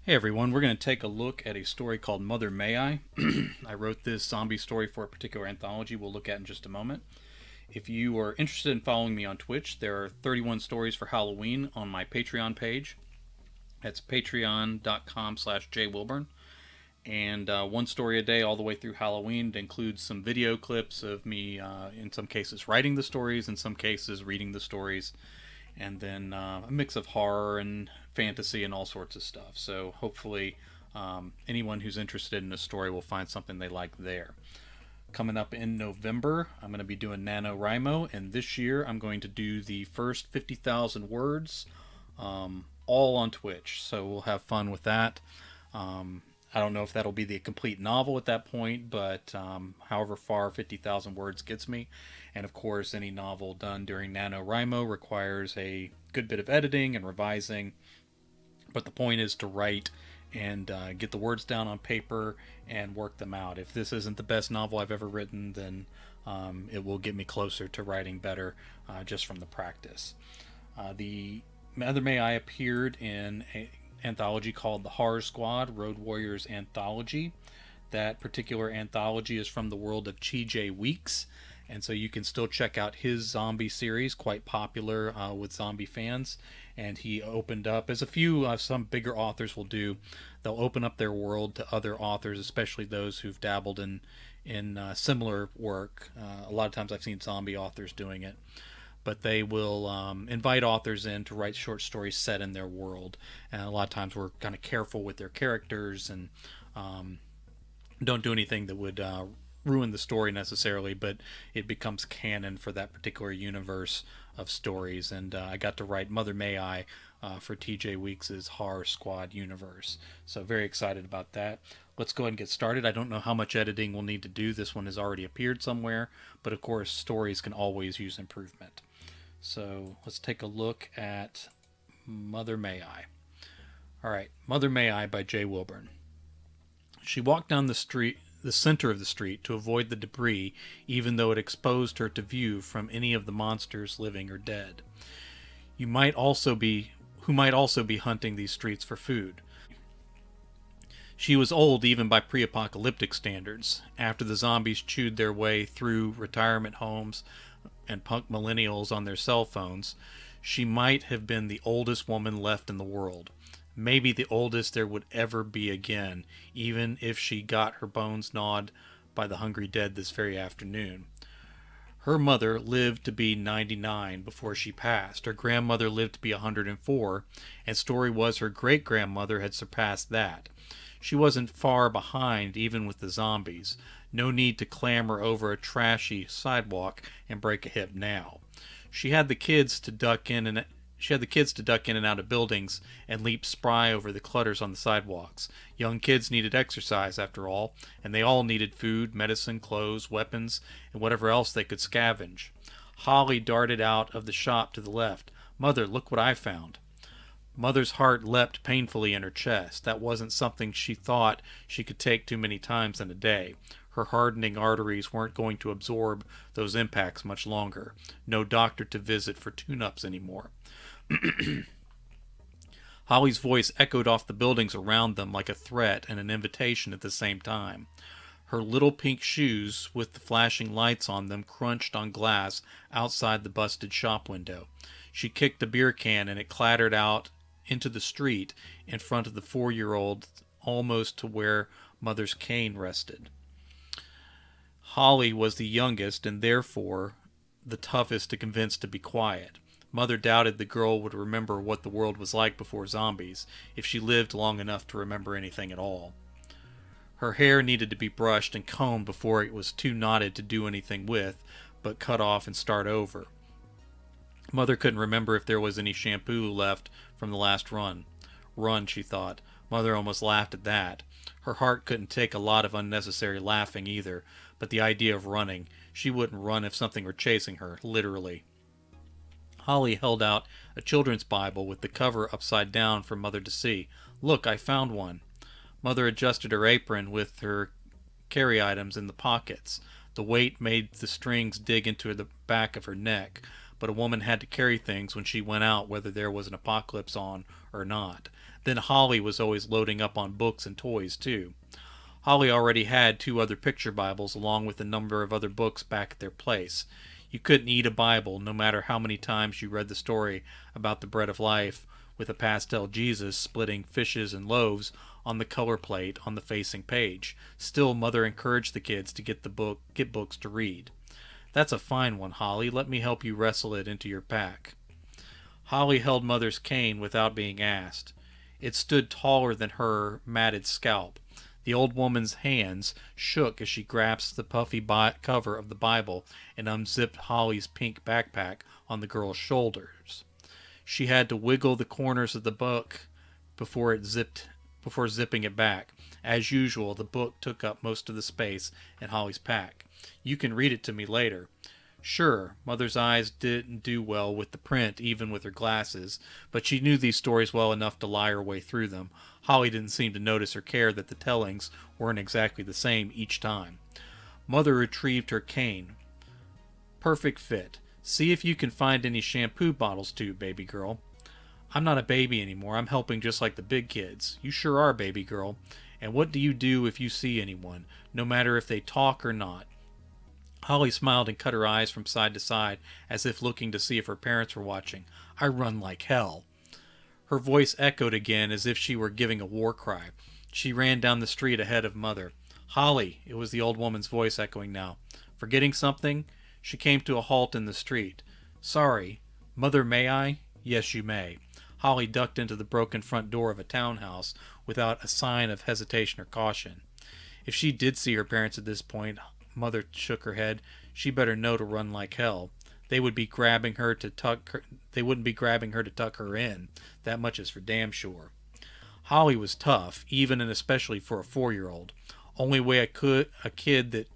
Hey everyone, we're going to take a look at a story called Mother May I. I wrote this zombie story for a particular anthology we'll look at in just a moment. If you are interested in following me on Twitch, there are 31 stories for Halloween on my Patreon page. That's patreon.com/jwilburn. And one story a day all the way through Halloween. It includes some video clips of me, in some cases, writing the stories, in some cases, reading the stories, and then a mix of horror and fantasy and all sorts of stuff. So hopefully, anyone who's interested in a story will find something they like there. Coming up in November, I'm going to be doing NaNoWriMo, and this year I'm going to do the first 50,000 words, all on Twitch. So we'll have fun with that. I don't know if that'll be the complete novel at that point, but however far 50,000 words gets me. And of course, any novel done during NaNoWriMo requires a good bit of editing and revising. But the point is to write and get the words down on paper and work them out. If this isn't the best novel I've ever written, then it will get me closer to writing better just from the practice. The Mother May I appeared in a anthology called the Horror Squad Road Warriors Anthology. That particular anthology is from the world of TJ Weeks, and so you can still check out his zombie series, quite popular with zombie fans. And he opened up, as a few some bigger authors will do, they'll open up their world to other authors, especially those who've dabbled in similar work. A lot of times I've seen zombie authors doing it, but they will invite authors in to write short stories set in their world. And a lot of times we're kind of careful with their characters and don't do anything that would ruin the story necessarily, but it becomes canon for that particular universe of stories. And I got to write Mother May I for TJ Weeks' Horror Squad universe. So very excited about that. Let's go ahead and get started. I don't know how much editing we'll need to do. This one has already appeared somewhere, but of course stories can always use improvement. So let's take a look at Mother May I. All right, Mother May I by J. Wilburn. She walked down the center of the street, to avoid the debris, even though it exposed her to view from any of the monsters, living or dead. Who might also be hunting these streets for food. She was old even by pre-apocalyptic standards. After the zombies chewed their way through retirement homes and punk millennials on their cell phones, she might have been the oldest woman left in the world. Maybe the oldest there would ever be again, even if she got her bones gnawed by the hungry dead this very afternoon. Her mother lived to be 99 before she passed. Her grandmother lived to be 104, and story was her great-grandmother had surpassed that. She wasn't far behind even with the zombies. No need to clamber over a trashy sidewalk and break a hip now. She had the kids to duck in and out of buildings and leap spry over the clutters on the sidewalks. Young kids needed exercise, after all, and they all needed food, medicine, clothes, weapons, and whatever else they could scavenge. Holly darted out of the shop to the left. "Mother, look what I found." Mother's heart leapt painfully in her chest. That wasn't something she thought she could take too many times in a day. Her hardening arteries weren't going to absorb those impacts much longer. No doctor to visit for tune-ups anymore. Holly's voice echoed off the buildings around them like a threat and an invitation at the same time. Her little pink shoes with the flashing lights on them crunched on glass outside the busted shop window. She kicked the beer can and it clattered out into the street in front of the 4-year-old, almost to where Mother's cane rested. Holly was the youngest and therefore the toughest to convince to be quiet. Mother doubted the girl would remember what the world was like before zombies, if she lived long enough to remember anything at all. Her hair needed to be brushed and combed before it was too knotted to do anything with, but cut off and start over. Mother couldn't remember if there was any shampoo left from the last run. Run, she thought. Mother almost laughed at that. Her heart couldn't take a lot of unnecessary laughing either, but the idea of running. She wouldn't run if something were chasing her, literally. Holly held out a children's Bible with the cover upside down for Mother to see. "Look, I found one." Mother adjusted her apron with her carry items in the pockets. The weight made the strings dig into the back of her neck, but a woman had to carry things when she went out, whether there was an apocalypse on or not. Then Holly was always loading up on books and toys, too. Holly already had 2 other picture Bibles along with a number of other books back at their place. You couldn't eat a Bible, no matter how many times you read the story about the bread of life with a pastel Jesus splitting fishes and loaves on the color plate on the facing page. Still, Mother encouraged the kids to get books to read. That's a fine one, Holly. Let me help you wrestle it into your pack. Holly held Mother's cane without being asked. It stood taller than her matted scalp. The old woman's hands shook as she grasped the puffy cover of the Bible and unzipped Holly's pink backpack on the girl's shoulders. She had to wiggle the corners of the book before zipping it back. As usual, the book took up most of the space in Holly's pack. You can read it to me later. Sure, Mother's eyes didn't do well with the print, even with her glasses, but she knew these stories well enough to lie her way through them. Holly didn't seem to notice or care that the tellings weren't exactly the same each time. Mother retrieved her cane. Perfect fit. See if you can find any shampoo bottles too, baby girl. I'm not a baby anymore. I'm helping just like the big kids. You sure are, baby girl. And what do you do if you see anyone, no matter if they talk or not? Holly smiled and cut her eyes from side to side, as if looking to see if her parents were watching. I run like hell. Her voice echoed again as if she were giving a war cry. She ran down the street ahead of Mother. Holly, it was the old woman's voice echoing now. Forgetting something? She came to a halt in the street. Sorry. Mother, may I? Yes, you may. Holly ducked into the broken front door of a townhouse without a sign of hesitation or caution. If she did see her parents at this point, Mother shook her head, she better know to run like hell. They wouldn't be grabbing her to tuck her in. That much is for damn sure. Holly was tough, even and especially for a 4-year-old. Only way a kid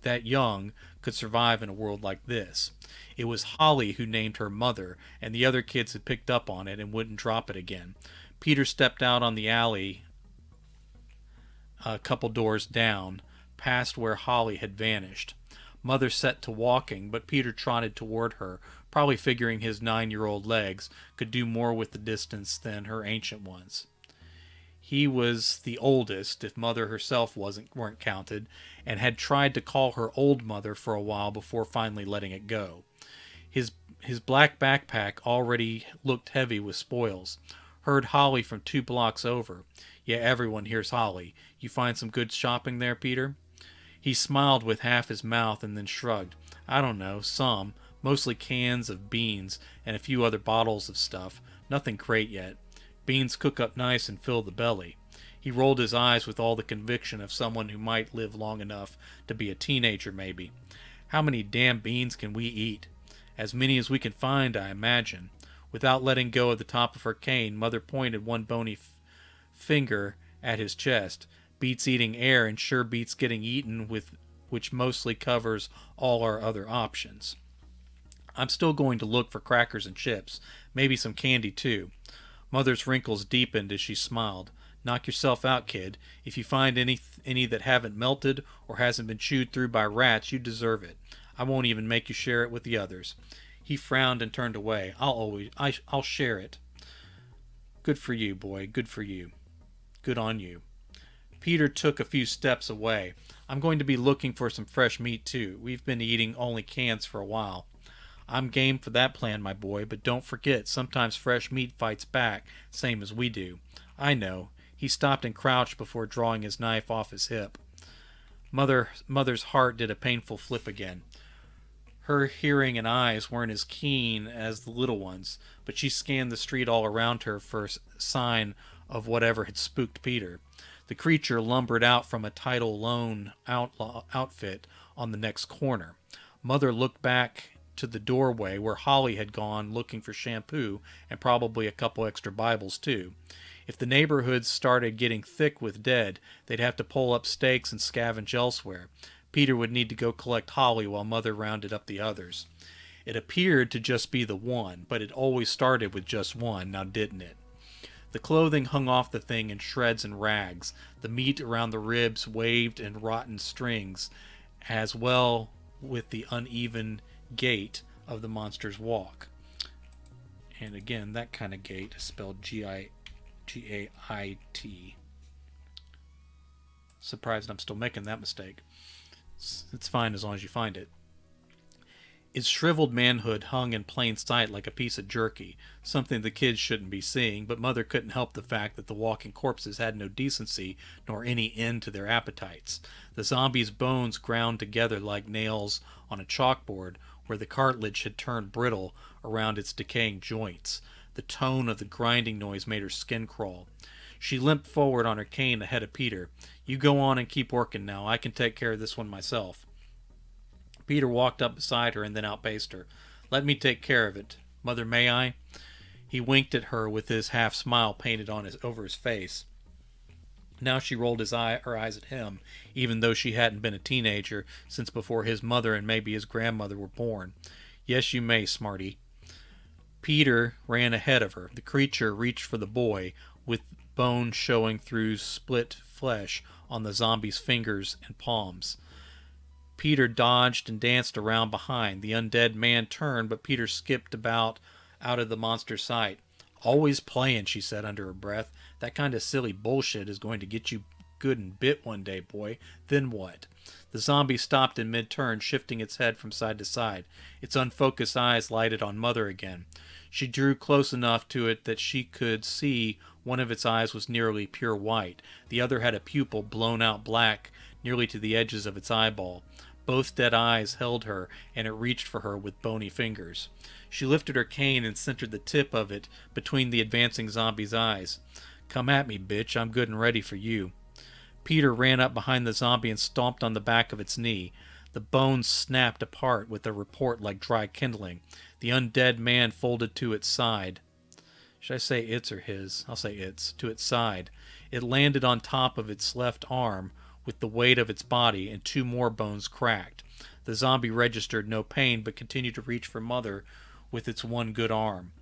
that young could survive in a world like this. It was Holly who named her Mother, and the other kids had picked up on it and wouldn't drop it again. Peter stepped out on the alley a couple doors down, past where Holly had vanished. Mother set to walking, but Peter trotted toward her, probably figuring his 9-year-old legs could do more with the distance than her ancient ones. He was the oldest, if Mother herself weren't counted, and had tried to call her old Mother for a while before finally letting it go. His black backpack already looked heavy with spoils. Heard Holly from 2 blocks over. Yeah, everyone hears Holly. You find some good shopping there, Peter? He smiled with half his mouth and then shrugged. I don't know, some. Mostly cans of beans and a few other bottles of stuff. Nothing great yet. Beans cook up nice and fill the belly. He rolled his eyes with all the conviction of someone who might live long enough to be a teenager, maybe. How many damn beans can we eat? As many as we can find, I imagine. Without letting go of the top of her cane, Mother pointed one bony finger at his chest. Beats eating air and sure beats getting eaten, with which mostly covers all our other options. I'm still going to look for crackers and chips, maybe some candy too. Mother's wrinkles deepened as she smiled. Knock yourself out, kid. If you find any that haven't melted or hasn't been chewed through by rats, you deserve it. I won't even make you share it with the others. He frowned and turned away. I'll share it. Good for you, boy. Good for you. Good on you. Peter took a few steps away. I'm going to be looking for some fresh meat, too. We've been eating only cans for a while. I'm game for that plan, my boy, but don't forget, sometimes fresh meat fights back, same as we do. I know. He stopped and crouched before drawing his knife off his hip. Mother's heart did a painful flip again. Her hearing and eyes weren't as keen as the little ones, but she scanned the street all around her for a sign of whatever had spooked Peter. The creature lumbered out from a Title Loan outfit on the next corner. Mother looked back to the doorway where Holly had gone looking for shampoo and probably a couple extra Bibles too. If the neighborhood started getting thick with dead, they'd have to pull up stakes and scavenge elsewhere. Peter would need to go collect Holly while Mother rounded up the others. It appeared to just be the one, but it always started with just one, now didn't it? The clothing hung off the thing in shreds and rags. The meat around the ribs waved in rotten strings, as well with the uneven gait of the monster's walk. And again, that kind of gait is spelled G-I-A-T. Gait. Surprised I'm still making that mistake. It's fine as long as you find it. Its shriveled manhood hung in plain sight like a piece of jerky, something the kids shouldn't be seeing, but Mother couldn't help the fact that the walking corpses had no decency nor any end to their appetites. The zombies' bones ground together like nails on a chalkboard, where the cartilage had turned brittle around its decaying joints. The tone of the grinding noise made her skin crawl. She limped forward on her cane ahead of Peter. "You go on and keep working now. I can take care of this one myself." Peter walked up beside her and then outpaced her. "Let me take care of it. Mother, may I?" He winked at her with his half smile painted over his face. Now she rolled her eyes at him, even though she hadn't been a teenager since before his mother and maybe his grandmother were born. "Yes, you may, smarty." Peter ran ahead of her. The creature reached for the boy, with bone showing through split flesh on the zombie's fingers and palms. Peter dodged and danced around behind. The undead man turned, but Peter skipped about out of the monster's sight. "Always playing," she said under her breath. "That kind of silly bullshit is going to get you good and bit one day, boy. Then what?" The zombie stopped in mid-turn, shifting its head from side to side. Its unfocused eyes lighted on Mother again. She drew close enough to it that she could see one of its eyes was nearly pure white. The other had a pupil blown out black nearly to the edges of its eyeball. Both dead eyes held her, and it reached for her with bony fingers. She lifted her cane and centered the tip of it between the advancing zombie's eyes. "Come at me, bitch. I'm good and ready for you." Peter ran up behind the zombie and stomped on the back of its knee. The bones snapped apart with a report like dry kindling. The undead man folded to its side. Should I say its or his? I'll say its. To its side. It landed on top of its left arm with the weight of its body, and two more bones cracked. The zombie registered no pain, but continued to reach for Mother with its one good arm.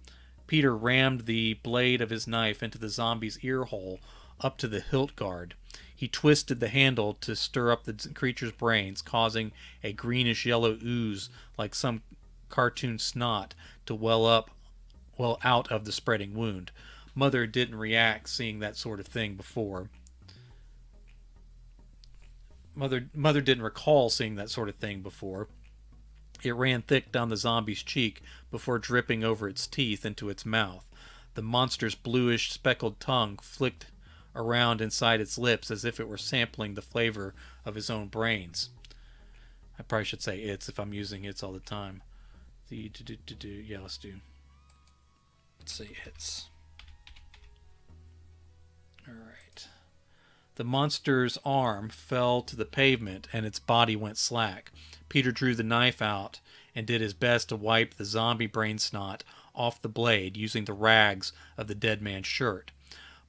Peter rammed the blade of his knife into the zombie's ear hole up to the hilt guard. He twisted the handle to stir up the creature's brains, causing a greenish-yellow ooze like some cartoon snot to well out of the spreading wound. Mother didn't react seeing that sort of thing before. Mother didn't recall seeing that sort of thing before. It ran thick down the zombie's cheek before dripping over its teeth into its mouth. The monster's bluish speckled tongue flicked around inside its lips as if it were sampling the flavor of his own brains. I probably should say its if I'm using its all the time. Yeah, let's say its. Alright. The monster's arm fell to the pavement and its body went slack. Peter drew the knife out and did his best to wipe the zombie brain snot off the blade using the rags of the dead man's shirt.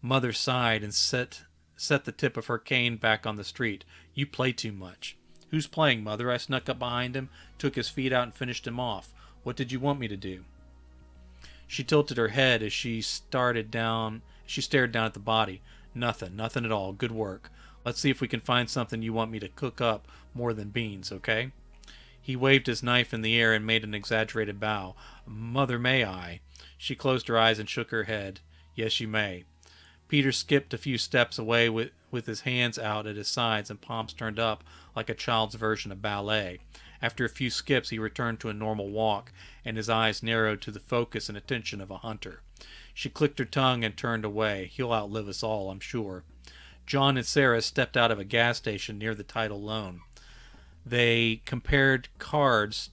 Mother sighed and set the tip of her cane back on the street. "You play too much." "Who's playing, Mother?" I snuck up behind him, took his feet out and finished him off. "What did you want me to do?" She tilted her head as she stared down at the body. Nothing at all. Good work. Let's see if we can find something you want me to cook up more than beans, okay?" He waved his knife in the air and made an exaggerated bow. "Mother, may I?" She closed her eyes and shook her head. "Yes, you may." Peter skipped a few steps away with his hands out at his sides and palms turned up like a child's version of ballet. After a few skips, he returned to a normal walk, and his eyes narrowed to the focus and attention of a hunter. She clicked her tongue and turned away. "He'll outlive us all, I'm sure." John and Sarah stepped out of a gas station near the tidal loan. They compared cards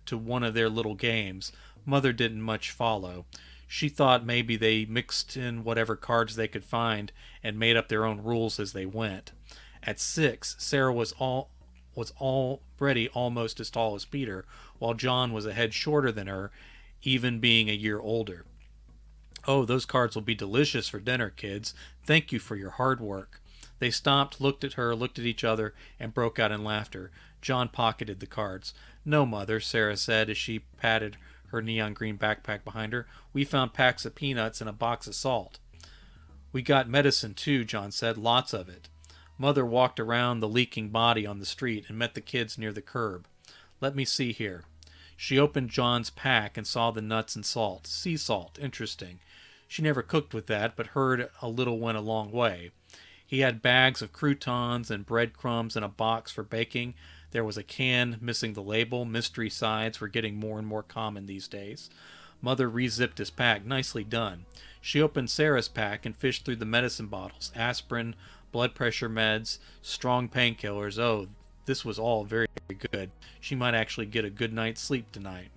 to one of their little games. Mother didn't much follow. She thought maybe they mixed in whatever cards they could find and made up their own rules as they went. At 6, Sarah was already almost as tall as Peter, while John was a head shorter than her, even being a year older. "Oh, those cards will be delicious for dinner, kids. Thank you for your hard work." They stopped, looked at her, looked at each other, and broke out in laughter. John pocketed the cards. "No, Mother," Sarah said as she patted her neon green backpack behind her. "We found packs of peanuts and a box of salt." "We got medicine, too," John said. "Lots of it." Mother walked around the leaking body on the street and met the kids near the curb. "Let me see here." She opened John's pack and saw the nuts and salt. Sea salt. Interesting. She never cooked with that, but heard a little went a long way. He had bags of croutons and breadcrumbs in a box for baking. There was a can missing the label. Mystery sides were getting more and more common these days. Mother re-zipped his pack. Nicely done. She opened Sarah's pack and fished through the medicine bottles. Aspirin, blood pressure meds, strong painkillers. Oh, this was all very, very good. She might actually get a good night's sleep tonight.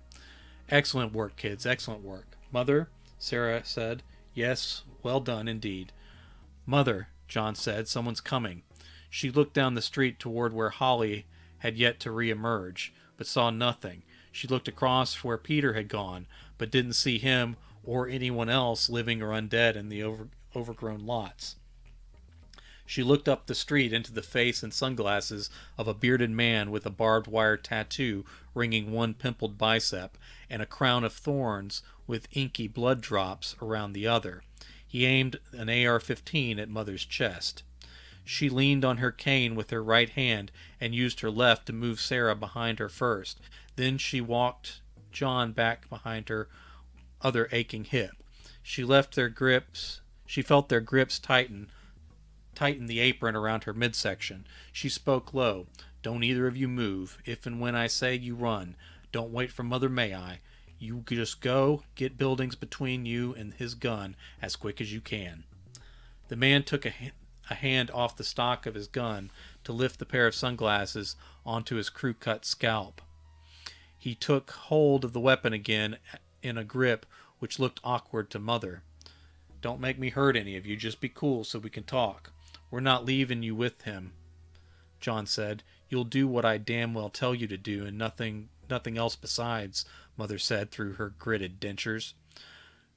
Excellent work, kids. Excellent work. Mother, Sarah said. Yes, well done indeed. Mother, John said, someone's coming. She looked down the street toward where Holly had yet to re-emerge, but saw nothing. She looked across where Peter had gone, but didn't see him or anyone else living or undead in the overgrown lots. She looked up the street into the face and sunglasses of a bearded man with a barbed wire tattoo ringing one pimpled bicep and a crown of thorns with inky blood drops around the other. He aimed an AR-15 at Mother's chest. She leaned on her cane with her right hand and used her left to move Sarah behind her first. Then she walked John back behind her other aching hip. She felt their grips tighten the apron around her midsection. She spoke low. Don't either of you move. If and when I say you run. Don't wait for Mother May I. You just go, get buildings between you and his gun as quick as you can. The man took a hand off the stock of his gun to lift the pair of sunglasses onto his crew-cut scalp. He took hold of the weapon again in a grip which looked awkward to Mother. Don't make me hurt any of you. Just be cool so we can talk. We're not leaving you with him, John said. You'll do what I damn well tell you to do and nothing else besides, Mother said through her gritted dentures.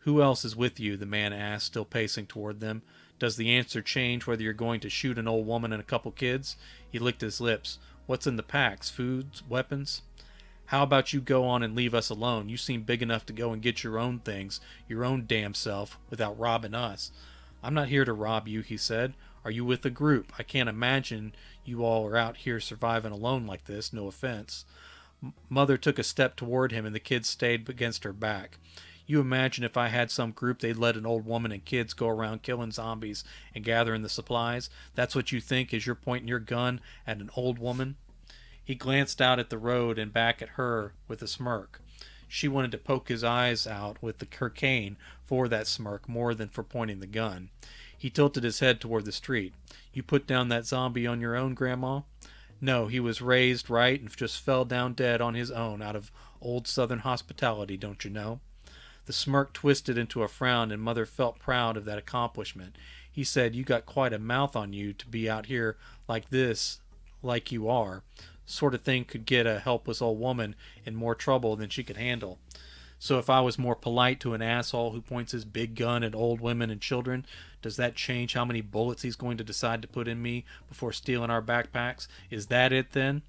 Who else is with you? The man asked, still pacing toward them. Does the answer change whether you're going to shoot an old woman and a couple kids? He licked his lips. What's in the packs? Foods? Weapons? How about you go on and leave us alone? You seem big enough to go and get your own things, your own damn self, without robbing us. I'm not here to rob you, he said. Are you with a group? I can't imagine you all are out here surviving alone like this, no offense. Mother took a step toward him and the kids stayed against her back. You imagine if I had some group they'd let an old woman and kids go around killing zombies and gathering the supplies? That's what you think is you're pointing your gun at an old woman? He glanced out at the road and back at her with a smirk. She wanted to poke his eyes out with her cane for that smirk more than for pointing the gun. He tilted his head toward the street. You put down that zombie on your own, Grandma? No, he was raised right and just fell down dead on his own out of old Southern hospitality, don't you know? The smirk twisted into a frown and Mother felt proud of that accomplishment. He said, you got quite a mouth on you to be out here like this, like you are. Sort of thing could get a helpless old woman in more trouble than she could handle. So if I was more polite to an asshole who points his big gun at old women and children, does that change how many bullets he's going to decide to put in me before stealing our backpacks? Is that it then?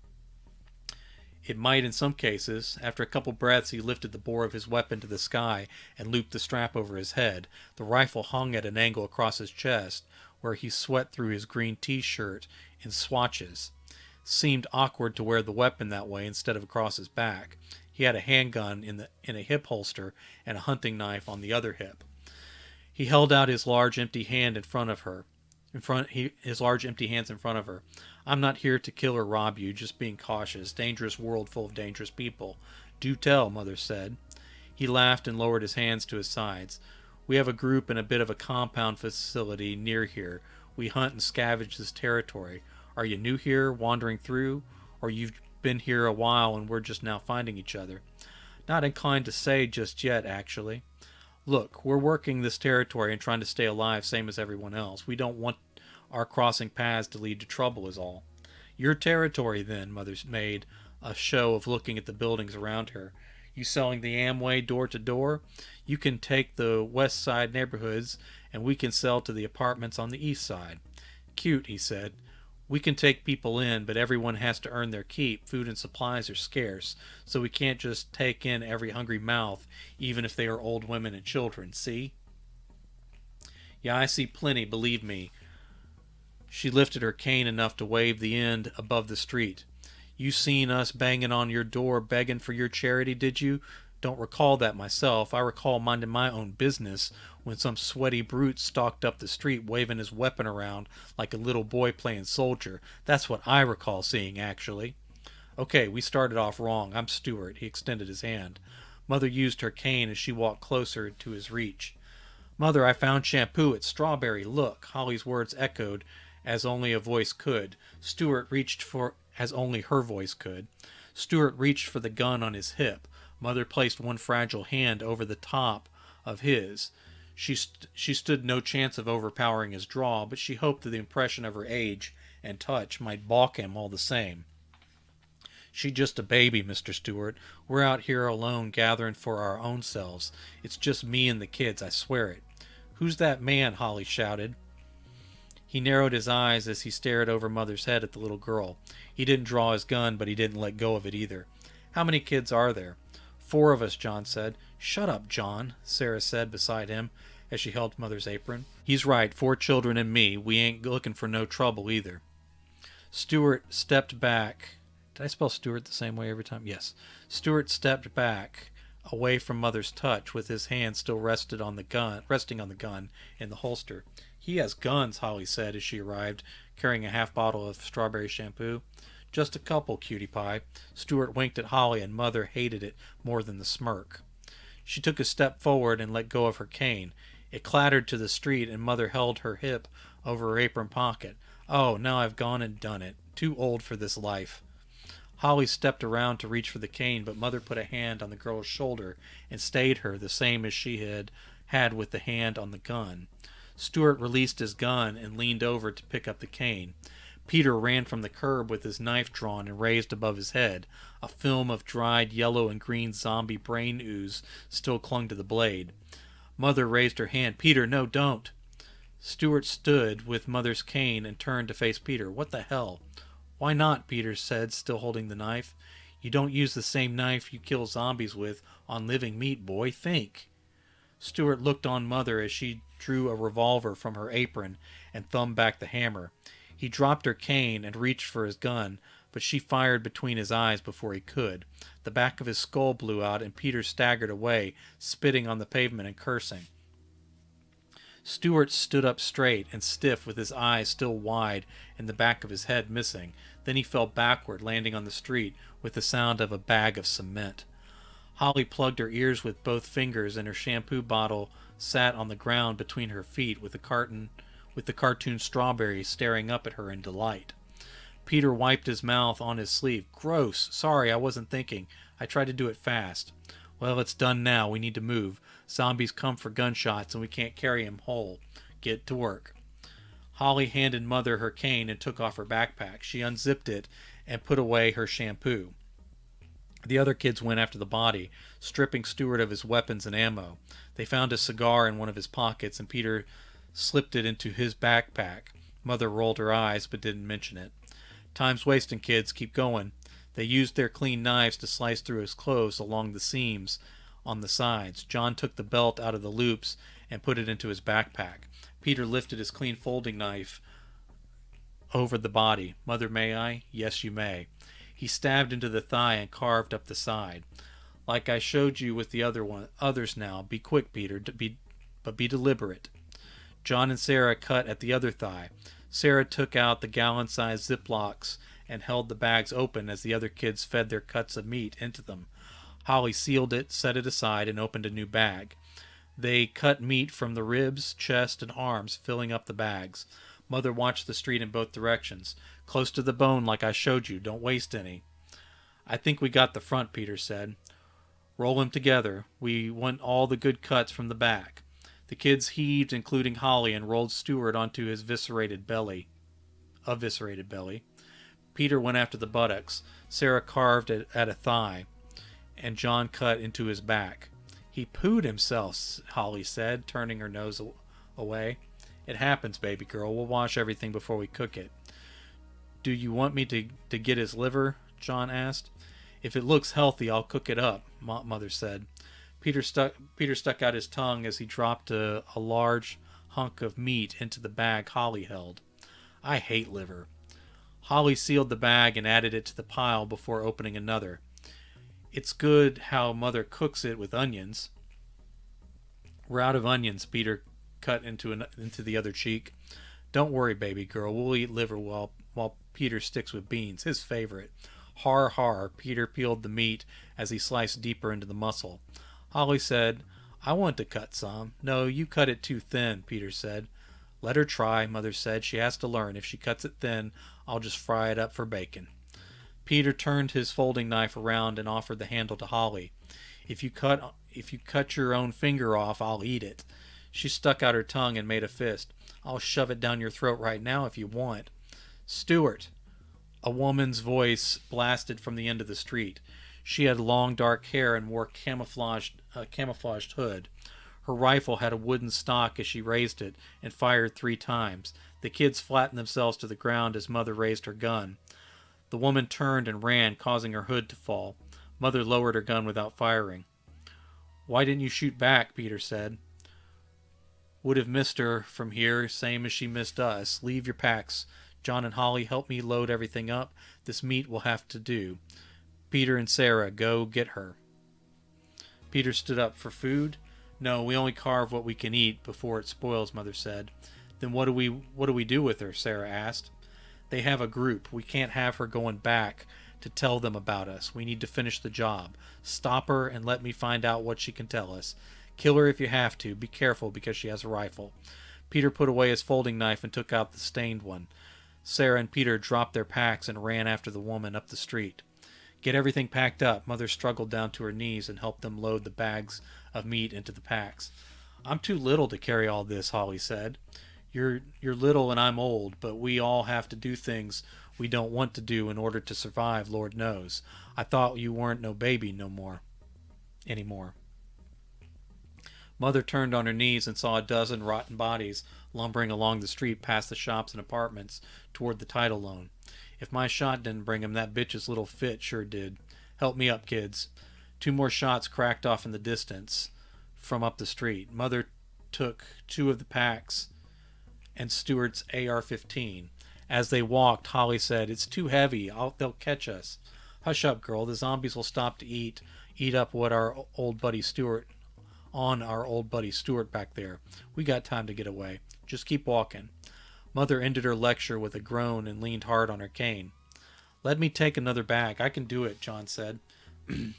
It might in some cases. After a couple breaths, he lifted the bore of his weapon to the sky and looped the strap over his head. The rifle hung at an angle across his chest, where he sweat through his green t-shirt in swatches. Seemed awkward to wear the weapon that way instead of across his back. He had a handgun in a hip holster and a hunting knife on the other hip. He held out his large empty hand in front of her. His large empty hands in front of her. I'm not here to kill or rob you, just being cautious. Dangerous world full of dangerous people. Do tell, Mother said. He laughed and lowered his hands to his sides. We have a group in a bit of a compound facility near here. We hunt and scavenge this territory. Are you new here, wandering through? Or you've been here a while and we're just now finding each other? Not inclined to say just yet, actually. Look, we're working this territory and trying to stay alive, same as everyone else. We don't want our crossing paths to lead to trouble is all. Your territory, then, Mother made a show of looking at the buildings around her. You selling the Amway door to door? You can take the west side neighborhoods, and we can sell to the apartments on the east side. Cute, he said. We can take people in, but everyone has to earn their keep. Food and supplies are scarce, so we can't just take in every hungry mouth, even if they are old women and children, see? Yeah, I see plenty, believe me. She lifted her cane enough to wave the end above the street. You seen us banging on your door begging for your charity, did you? don't recall that myself. I recall minding my own business when some sweaty brute stalked up the street waving his weapon around like a little boy playing soldier. That's what I recall seeing, actually. Okay, we started off wrong. I'm Stuart. He extended his hand. Mother used her cane as she walked closer to his reach. Mother, I found shampoo at Strawberry. Look. Holly's words echoed as only a voice could. Stuart reached for as only her voice could. Stuart reached for the gun on his hip. Mother placed one fragile hand over the top of his. She stood no chance of overpowering his draw, but she hoped that the impression of her age and touch might balk him all the same. She's just a baby, Mr. Stewart. We're out here alone gathering for our own selves. It's just me and the kids, I swear it. Who's that man? Holly shouted. He narrowed his eyes as he stared over Mother's head at the little girl. He didn't draw his gun, but he didn't let go of it either. How many kids are there? 4 of us, John said. Shut up, John, Sarah said beside him as she held Mother's apron. He's right, 4 children and me. We ain't looking for no trouble either. Stuart stepped back. Did I spell Stuart the same way every time? Yes. Stuart stepped back away from Mother's touch with his hand still resting on the gun in the holster. He has guns, Holly said as she arrived, carrying a half bottle of strawberry shampoo. Just a couple, cutie pie. Stuart winked at Holly, and Mother hated it more than the smirk. She took a step forward and let go of her cane. It clattered to the street, and Mother held her hip over her apron pocket. Oh, now I've gone and done it. Too old for this life. Holly stepped around to reach for the cane, but Mother put a hand on the girl's shoulder and stayed her, the same as she had with the hand on the gun. Stuart released his gun and leaned over to pick up the cane. Peter ran from the curb with his knife drawn and raised above his head. A film of dried yellow and green zombie brain ooze still clung to the blade. Mother raised her hand. Peter, no, don't. Stuart stood with Mother's cane and turned to face Peter. What the hell? Why not? Peter said, still holding the knife. You don't use the same knife you kill zombies with on living meat, boy. Think. Stuart looked on Mother as she drew a revolver from her apron and thumbed back the hammer. He dropped her cane and reached for his gun, but she fired between his eyes before he could. The back of his skull blew out, and Peter staggered away, spitting on the pavement and cursing. Stuart stood up straight and stiff with his eyes still wide and the back of his head missing. Then he fell backward, landing on the street with the sound of a bag of cement. Holly plugged her ears with both fingers, and her shampoo bottle sat on the ground between her feet with the cartoon Strawberry staring up at her in delight. Peter wiped his mouth on his sleeve. Gross. Sorry, I wasn't thinking. I tried to do it fast. Well, it's done now. We need to move. Zombies come for gunshots, and we can't carry him whole. Get to work. Holly handed Mother her cane and took off her backpack. She unzipped it and put away her shampoo. The other kids went after the body, stripping Stuart of his weapons and ammo. They found a cigar in one of his pockets, and Peter slipped it into his backpack. Mother rolled her eyes but didn't mention it. Time's wasting, kids. Keep going. They used their clean knives to slice through his clothes along the seams on the sides. John took the belt out of the loops and put it into his backpack. Peter lifted his clean folding knife over the body. Mother, may I? Yes, you may. He stabbed into the thigh and carved up the side. Like I showed you with the others now. Be quick, Peter, but be deliberate. John and Sarah cut at the other thigh. Sarah took out the gallon-sized Ziplocs and held the bags open as the other kids fed their cuts of meat into them. Holly sealed it, set it aside, and opened a new bag. They cut meat from the ribs, chest, and arms, filling up the bags. Mother watched the street in both directions. Close to the bone like I showed you. Don't waste any. I think we got the front, Peter said. Roll them together. We want all the good cuts from the back. The kids heaved, including Holly, and rolled Stuart onto his eviscerated belly. Peter went after the buttocks. Sarah carved at a thigh, and John cut into his back. He pooed himself, Holly said, turning her nose away. It happens, baby girl. We'll wash everything before we cook it. Do you want me to get his liver? John asked. If it looks healthy, I'll cook it up, Mother said. Peter stuck out his tongue as he dropped a large hunk of meat into the bag Holly held. I hate liver. Holly sealed the bag and added it to the pile before opening another. It's good how Mother cooks it with onions. We're out of onions, Peter cut into the other cheek. Don't worry, baby girl. We'll eat liver while Peter sticks with beans, his favorite. Har har, Peter peeled the meat as he sliced deeper into the muscle. Holly said, I want to cut some. No, you cut it too thin, Peter said. Let her try, Mother said. She has to learn. If she cuts it thin, I'll just fry it up for bacon. Peter turned his folding knife around and offered the handle to Holly. If you cut your own finger off, I'll eat it. She stuck out her tongue and made a fist. I'll shove it down your throat right now if you want. Stuart! A woman's voice blasted from the end of the street. She had long dark hair and wore a camouflaged hood. Her rifle had a wooden stock as she raised it and fired 3 times. The kids flattened themselves to the ground as Mother raised her gun. The woman turned and ran, causing her hood to fall. Mother lowered her gun without firing. Why didn't you shoot back? Peter said. Would have missed her from here, same as she missed us. Leave your packs. John and Holly, help me load everything up. This meat will have to do. Peter and Sarah, go get her. Peter stood up. For food? No, we only carve what we can eat before it spoils, Mother said. Then what do we do with her? Sarah asked. They have a group. We can't have her going back to tell them about us. We need to finish the job. Stop her and let me find out what she can tell us. Kill her if you have to. Be careful because she has a rifle. Peter put away his folding knife and took out the stained one. Sarah and Peter dropped their packs and ran after the woman up the street. Get everything packed up. Mother struggled down to her knees and helped them load the bags of meat into the packs. I'm too little to carry all this, Holly said. You're little and I'm old, but we all have to do things we don't want to do in order to survive, Lord knows. I thought you weren't no baby anymore. Mother turned on her knees and saw a dozen rotten bodies lumbering along the street past the shops and apartments toward the title loan. If my shot didn't bring him, that bitch's little fit sure did. Help me up, kids. 2 more shots cracked off in the distance from up the street. Mother took 2 of the packs and Stuart's AR-15. As they walked, Holly said, It's too heavy. They'll catch us. Hush up, girl. The zombies will stop to eat up what our old buddy Stuart back there. We got time to get away. Just keep walking. Mother ended her lecture with a groan and leaned hard on her cane. Let me take another bag. I can do it, John said.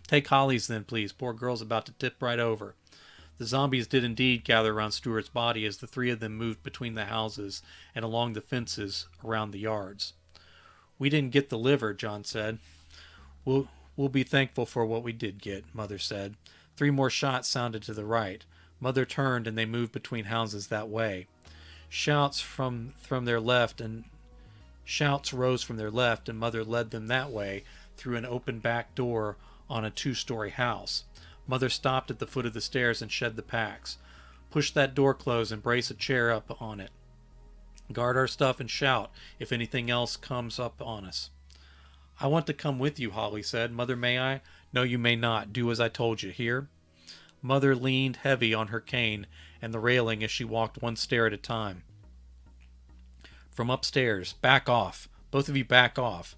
Take Holly's then, please. Poor girl's about to tip right over. The zombies did indeed gather around Stuart's body as the 3 of them moved between the houses and along the fences around the yards. We didn't get the liver, John said. We'll be thankful for what we did get, Mother said. 3 more shots sounded to the right. Mother turned and they moved between houses that way. Shouts rose from their left and Mother led them that way through an open back door on a 2-story house. Mother stopped at the foot of the stairs and shed the packs. Push that door closed and brace a chair up on it. Guard our stuff and shout if anything else comes up on us. I want to come with you, Holly said. Mother, may I? No, you may not. Do as I told you. Hear? Mother leaned heavy on her cane and the railing as she walked 1 stair at a time. From upstairs. Back off. Both of you back off.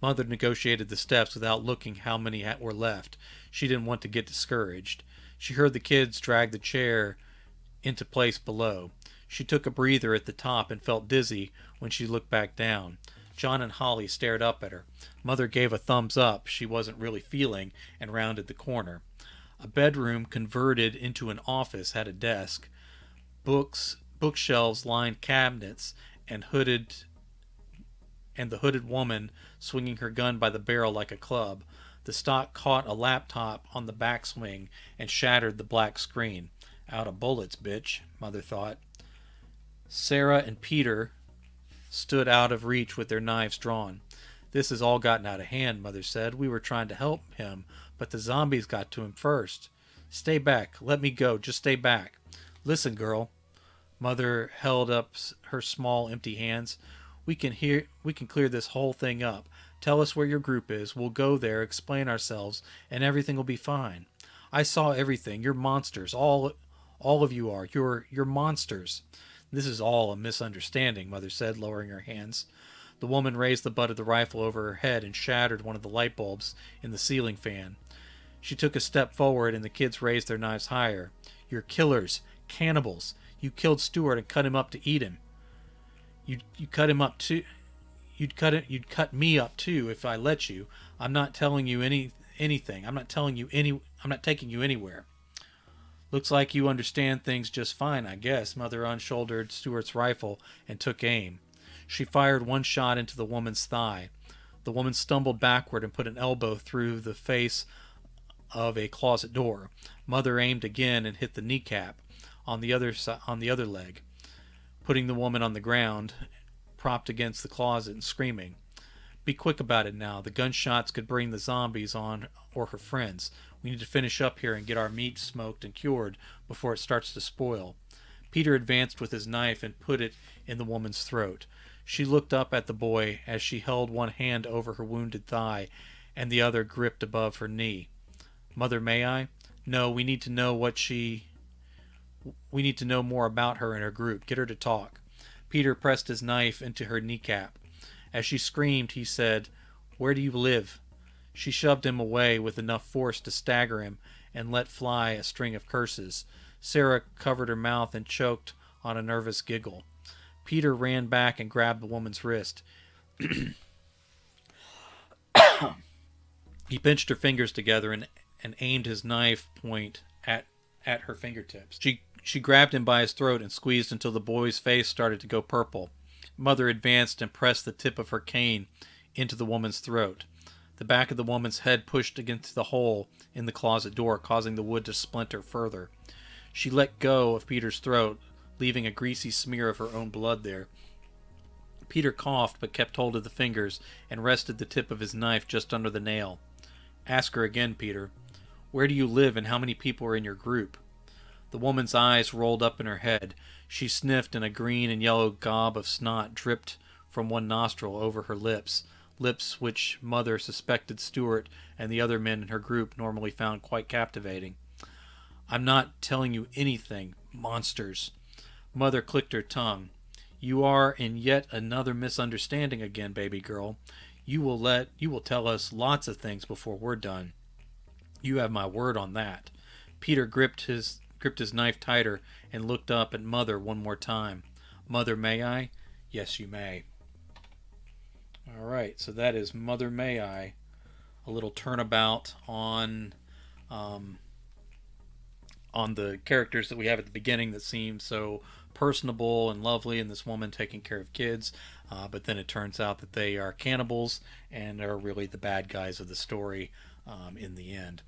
Mother negotiated the steps without looking how many were left. She didn't want to get discouraged. She heard the kids drag the chair into place below. She took a breather at the top and felt dizzy when she looked back down. John and Holly stared up at her. Mother gave a thumbs up she wasn't really feeling and rounded the corner. A bedroom converted into an office had a desk. Bookshelves lined cabinets and the hooded woman swinging her gun by the barrel like a club. The stock caught a laptop on the backswing and shattered the black screen. Out of bullets, bitch, Mother thought. Sarah and Peter stood out of reach with their knives drawn. This has all gotten out of hand, Mother said. We were trying to help him, but the zombies got to him first. Stay back. Let me go. Just stay back. Listen, girl. Mother held up her small, empty hands. We can clear this whole thing up. Tell us where your group is. We'll go there, explain ourselves, and everything will be fine. I saw everything. You're monsters. All of you are. You're monsters. This is all a misunderstanding, Mother said, lowering her hands. The woman raised the butt of the rifle over her head and shattered one of the light bulbs in the ceiling fan. She took a step forward, and the kids raised their knives higher. You're killers, cannibals. You killed Stuart and cut him up to eat him. You cut him up too. You'd cut me up too if I let you. I'm not telling you anything. I'm not taking you anywhere. Looks like you understand things just fine, I guess. Mother unshouldered Stuart's rifle and took aim. She fired one shot into the woman's thigh. The woman stumbled backward and put an elbow through the face of a closet door. Mother aimed again and hit the kneecap on the other leg, putting the woman on the ground, propped against the closet and screaming. Be quick about it now. The gunshots could bring the zombies on or her friends. We need to finish up here and get our meat smoked and cured before it starts to spoil. Peter advanced with his knife and put it in the woman's throat. She looked up at the boy as she held one hand over her wounded thigh and the other gripped above her knee. Mother, may I? No, we need to know more about her and her group. Get her to talk. Peter pressed his knife into her kneecap. As she screamed, he said, Where do you live? She shoved him away with enough force to stagger him and let fly a string of curses. Sarah covered her mouth and choked on a nervous giggle. Peter ran back and grabbed the woman's wrist. He pinched her fingers together and aimed his knife point at her fingertips. She grabbed him by his throat and squeezed until the boy's face started to go purple. Mother advanced and pressed the tip of her cane into the woman's throat. The back of the woman's head pushed against the hole in the closet door, causing the wood to splinter further. She let go of Peter's throat, leaving a greasy smear of her own blood there. Peter coughed but kept hold of the fingers and rested the tip of his knife just under the nail. Ask her again, Peter. Where do you live and how many people are in your group? The woman's eyes rolled up in her head. She sniffed and a green and yellow gob of snot dripped from one nostril over her lips which Mother suspected Stuart and the other men in her group normally found quite captivating. I'm not telling you anything, monsters. Mother clicked her tongue. You are in yet another misunderstanding again, baby girl. You will tell us lots of things before we're done. You have my word on that. Peter gripped his knife tighter and looked up at Mother one more time. Mother, may I? Yes, you may. All right, so that is Mother, May I? A little turnabout on the characters that we have at the beginning that seem so personable and lovely, and this woman taking care of kids, but then it turns out that they are cannibals and are really the bad guys of the story in the end.